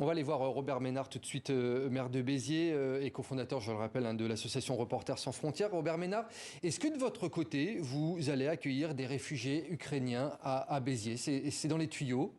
On va aller voir Robert Ménard tout de suite, maire de Béziers et cofondateur, je le rappelle, de l'association Reporters sans frontières. Robert Ménard, est-ce que de votre côté, vous allez accueillir des réfugiés ukrainiens à Béziers? C'est dans les tuyaux?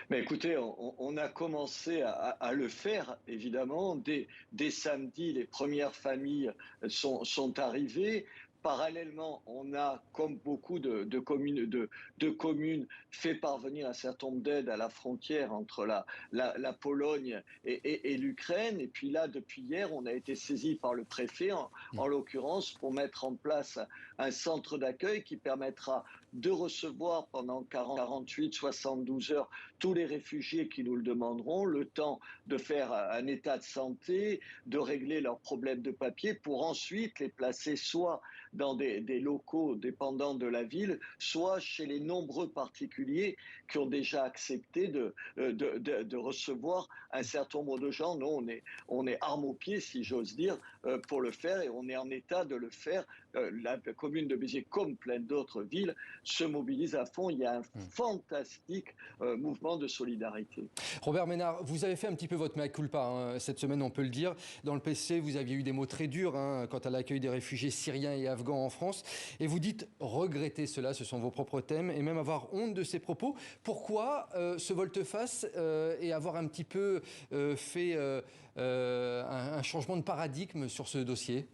Mais écoutez, on a commencé à le faire, évidemment. Dès samedi, les premières familles sont arrivées. Parallèlement, on a, comme beaucoup de communes, fait parvenir un certain nombre d'aides à la frontière entre la Pologne et l'Ukraine. Et puis là, depuis hier, on a été saisi par le préfet, en l'occurrence, pour mettre en place un centre d'accueil qui permettra de recevoir pendant 48, 72 heures tous les réfugiés qui nous le demanderont, le temps de faire un état de santé, de régler leurs problèmes de papier, pour ensuite les placer soit dans des locaux dépendants de la ville, soit chez les nombreux particuliers qui ont déjà accepté de recevoir un certain nombre de gens. Nous, on est arme au pied, si j'ose dire, pour le faire, et on est en état de le faire. La commune de Béziers, comme plein d'autres villes, se mobilise à fond. Il y a un fantastique mouvement de solidarité. Robert Ménard, vous avez fait un petit peu votre mea culpa cette semaine, on peut le dire. Dans le PC, vous aviez eu des mots très durs quant à l'accueil des réfugiés syriens et afghans en France. Et vous dites regretter cela, ce sont vos propres thèmes, et même avoir honte de ces propos. Pourquoi ce volte-face et avoir un petit peu fait un changement de paradigme sur ce dossier ?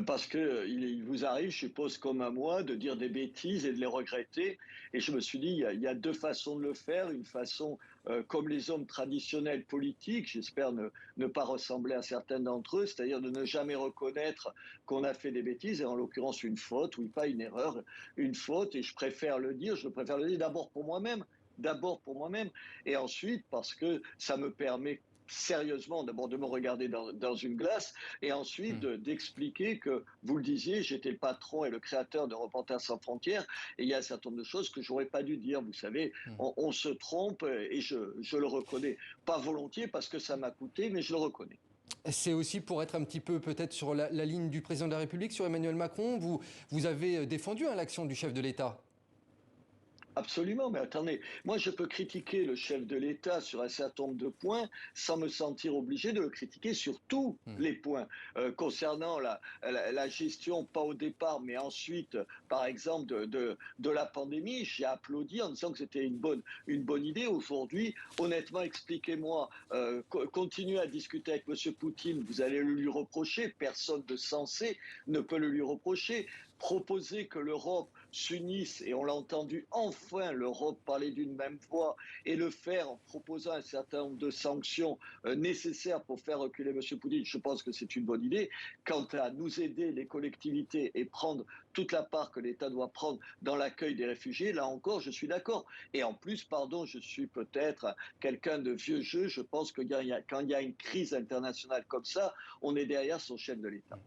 Parce que il vous arrive, je suppose, comme à moi, de dire des bêtises et de les regretter. Et je me suis dit, il y a deux façons de le faire. Une façon, comme les hommes traditionnels politiques, j'espère ne pas ressembler à certains d'entre eux, c'est-à-dire de ne jamais reconnaître qu'on a fait des bêtises, et en l'occurrence une faute, oui, pas une erreur, une faute. Et je préfère le dire, d'abord pour moi-même. D'abord pour moi-même, et ensuite parce que ça me permet sérieusement d'abord de me regarder dans une glace, et ensuite d'expliquer que, vous le disiez, j'étais le patron et le créateur de Reporters sans frontières, et il y a un certain nombre de choses que j'aurais pas dû dire. Vous savez, on se trompe, et je le reconnais. Pas volontiers parce que ça m'a coûté, mais je le reconnais. C'est aussi pour être un petit peu peut-être sur la ligne du président de la République, sur Emmanuel Macron. Vous avez défendu l'action du chef de l'État. Absolument, mais attendez, moi je peux critiquer le chef de l'État sur un certain nombre de points sans me sentir obligé de le critiquer sur tous les points. Concernant la gestion, pas au départ, mais ensuite, par exemple, de la pandémie, j'ai applaudi en disant que c'était une bonne idée. Aujourd'hui, honnêtement, expliquez-moi, continuez à discuter avec M. Poutine, vous allez le lui reprocher, personne de sensé ne peut le lui reprocher. Proposer que l'Europe s'unisse, et on l'a entendu enfin l'Europe parler d'une même voix, et le faire en proposant un certain nombre de sanctions nécessaires pour faire reculer M. Poutine, je pense que c'est une bonne idée. Quant à nous aider, les collectivités, et prendre toute la part que l'État doit prendre dans l'accueil des réfugiés, là encore, je suis d'accord. Et en plus, pardon, je suis peut-être quelqu'un de vieux jeu, je pense que quand il y a une crise internationale comme ça, on est derrière son chef de l'État.